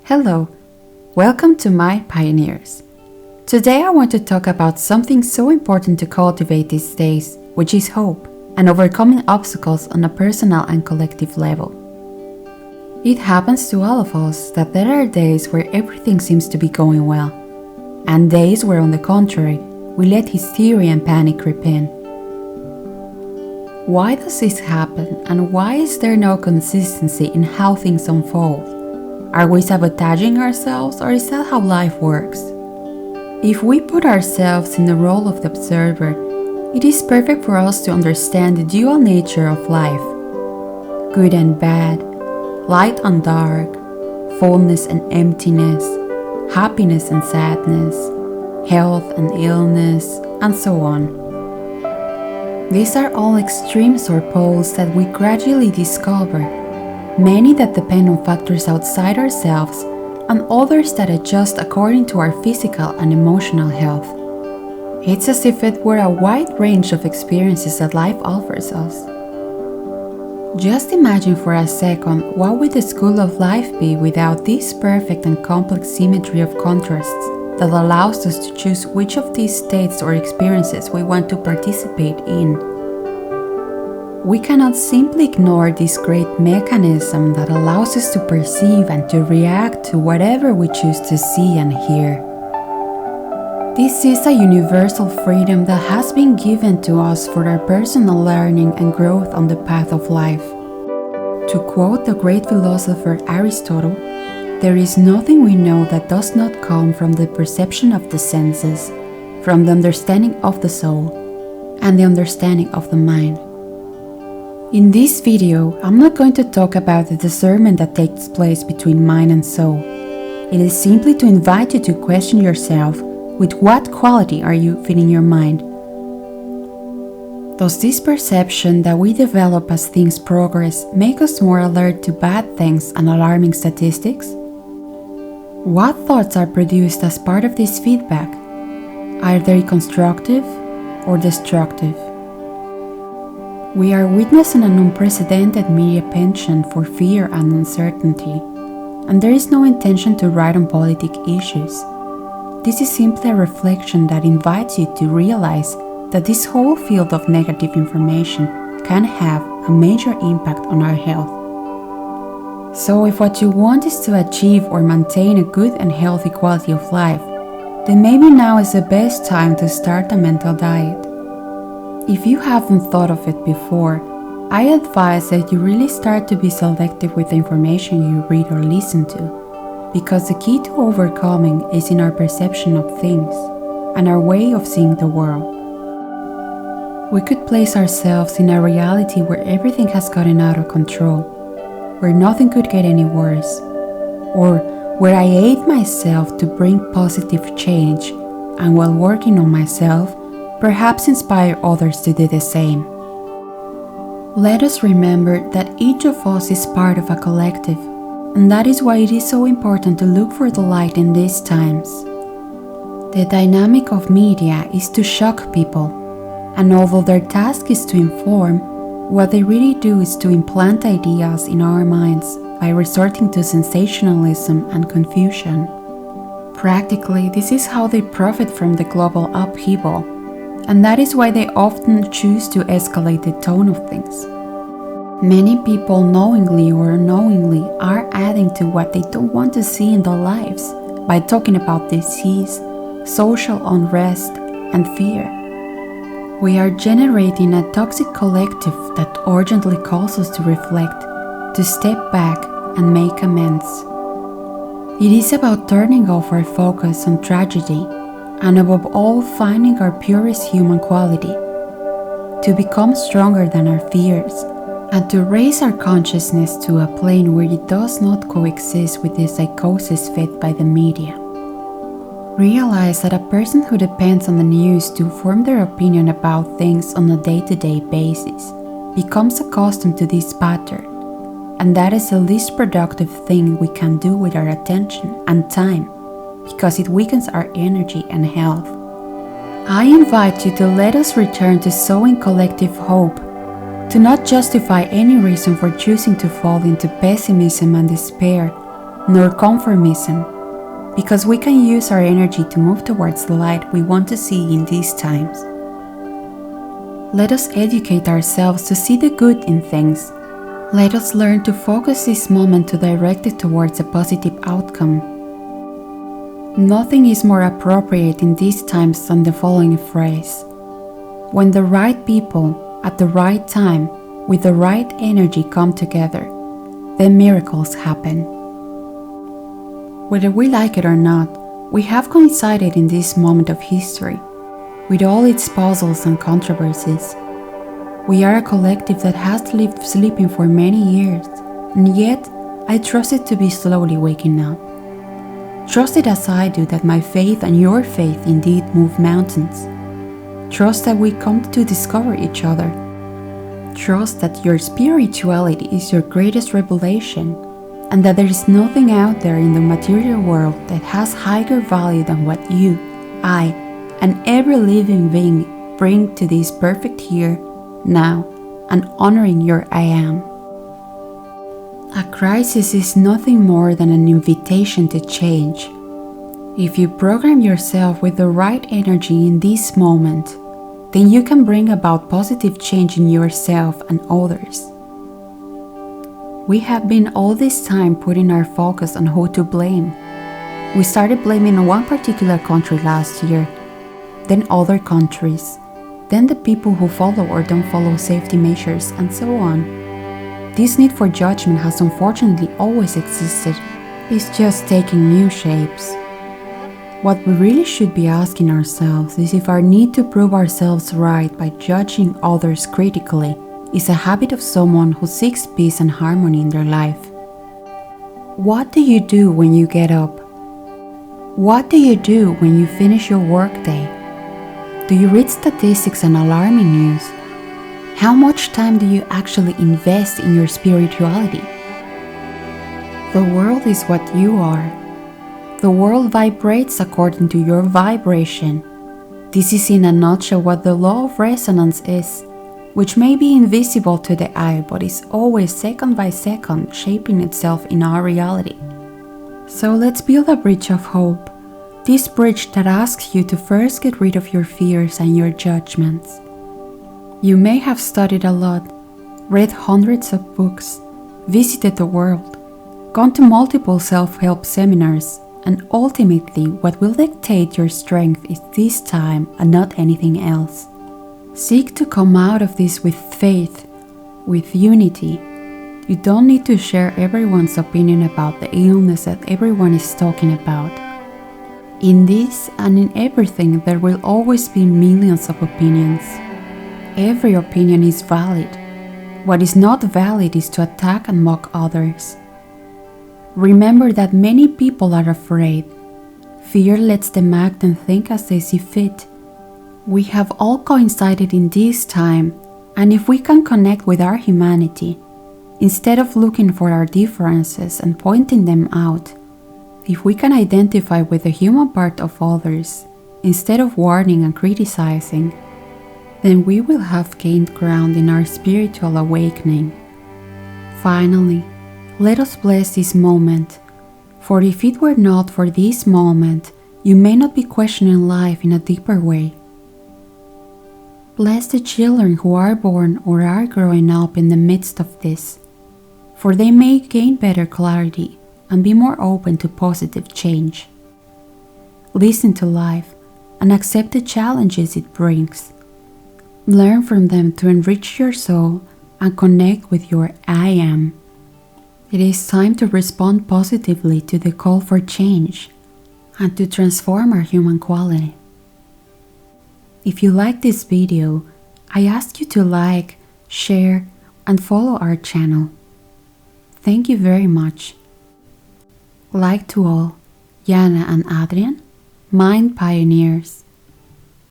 Hello, welcome to My Pioneers. Today I want to talk about something so important to cultivate these days, which is hope and overcoming obstacles on a personal and collective level. It happens to all of us that there are days where everything seems to be going well, and days where, on the contrary, we let hysteria and panic creep in. Why does this happen, and why is there no consistency in how things unfold? Are we sabotaging ourselves, or is that how life works? If we put ourselves in the role of the observer, it is perfect for us to understand the dual nature of life: good and bad, light and dark, fullness and emptiness, happiness and sadness, health and illness, and so on. These are all extremes or poles that we gradually discover, many that depend on factors outside ourselves and others that adjust according to our physical and emotional health. It's as if it were a wide range of experiences that life offers us. Just imagine for a second what would the school of life be without this perfect and complex symmetry of contrasts that allows us to choose which of these states or experiences we want to participate in. We cannot simply ignore this great mechanism that allows us to perceive and to react to whatever we choose to see and hear. This is a universal freedom that has been given to us for our personal learning and growth on the path of life. To quote the great philosopher Aristotle, there is nothing we know that does not come from the perception of the senses, from the understanding of the soul, and the understanding of the mind. In this video, I'm not going to talk about the discernment that takes place between mind and soul. It is simply to invite you to question yourself: with what quality are you filling your mind? Does this perception that we develop as things progress make us more alert to bad things and alarming statistics? What thoughts are produced as part of this feedback? Are they constructive or destructive? We are witnessing an unprecedented media penchant for fear and uncertainty, and there is no intention to write on politic issues. This is simply a reflection that invites you to realize that this whole field of negative information can have a major impact on our health. So if what you want is to achieve or maintain a good and healthy quality of life, then maybe now is the best time to start a mental diet. If you haven't thought of it before, I advise that you really start to be selective with the information you read or listen to, because the key to overcoming is in our perception of things and our way of seeing the world. We could place ourselves in a reality where everything has gotten out of control, where nothing could get any worse, or where I aid myself to bring positive change, and while working on myself, perhaps inspire others to do the same. Let us remember that each of us is part of a collective, and that is why it is so important to look for the light in these times. The dynamic of media is to shock people, and although their task is to inform, what they really do is to implant ideas in our minds by resorting to sensationalism and confusion. Practically, this is how they profit from the global upheaval, and that is why they often choose to escalate the tone of things. Many people knowingly or unknowingly are adding to what they don't want to see in their lives by talking about disease, social unrest, and fear. We are generating a toxic collective that urgently calls us to reflect, to step back and make amends. It is about turning off our focus on tragedy, and above all, finding our purest human quality, to become stronger than our fears, and to raise our consciousness to a plane where it does not coexist with the psychosis fed by the media. Realize that a person who depends on the news to form their opinion about things on a day-to-day basis becomes accustomed to this pattern, and that is the least productive thing we can do with our attention and time, because it weakens our energy and health. I invite you to let us return to sowing collective hope, to not justify any reason for choosing to fall into pessimism and despair, nor conformism, because we can use our energy to move towards the light we want to see in these times. Let us educate ourselves to see the good in things. Let us learn to focus this moment to direct it towards a positive outcome. Nothing is more appropriate in these times than the following phrase: when the right people, at the right time, with the right energy come together, then miracles happen. Whether we like it or not, we have coincided in this moment of history, with all its puzzles and controversies. We are a collective that has lived sleeping for many years, and yet I trust it to be slowly waking up. Trust it as I do that my faith and your faith indeed move mountains. Trust that we come to discover each other. Trust that your spirituality is your greatest revelation, and that there is nothing out there in the material world that has higher value than what you, I, and every living being bring to this perfect here, now, and honoring your I am. A crisis is nothing more than an invitation to change. If you program yourself with the right energy in this moment, then you can bring about positive change in yourself and others. We have been all this time putting our focus on who to blame. We started blaming one particular country last year, then other countries, then the people who follow or don't follow safety measures, and so on. This need for judgment has unfortunately always existed. It's just taking new shapes. What we really should be asking ourselves is if our need to prove ourselves right by judging others critically is a habit of someone who seeks peace and harmony in their life. What do you do when you get up? What do you do when you finish your workday? Do you read statistics and alarming news? How much time do you actually invest in your spirituality? The world is what you are. The world vibrates according to your vibration. This is in a nutshell what the law of resonance is, which may be invisible to the eye but is always second by second shaping itself in our reality. So let's build a bridge of hope. This bridge that asks you to first get rid of your fears and your judgments. You may have studied a lot, read hundreds of books, visited the world, gone to multiple self-help seminars, and ultimately what will dictate your strength is this time and not anything else. Seek to come out of this with faith, with unity. You don't need to share everyone's opinion about the illness that everyone is talking about. In this and in everything there will always be millions of opinions. Every opinion is valid. What is not valid is to attack and mock others. Remember that many people are afraid. Fear lets them act and think as they see fit. We have all coincided in this time, and if we can connect with our humanity, instead of looking for our differences and pointing them out, if we can identify with the human part of others, instead of warning and criticizing, then we will have gained ground in our spiritual awakening. Finally, let us bless this moment, for if it were not for this moment, you may not be questioning life in a deeper way. Bless the children who are born or are growing up in the midst of this, for they may gain better clarity and be more open to positive change. Listen to life and accept the challenges it brings. Learn from them to enrich your soul and connect with your I am. It is time to respond positively to the call for change and to transform our human quality. If you like this video, I ask you to like, share, and follow our channel. Thank you very much. Like to all, Jana and Adrian, Mind Pioneers.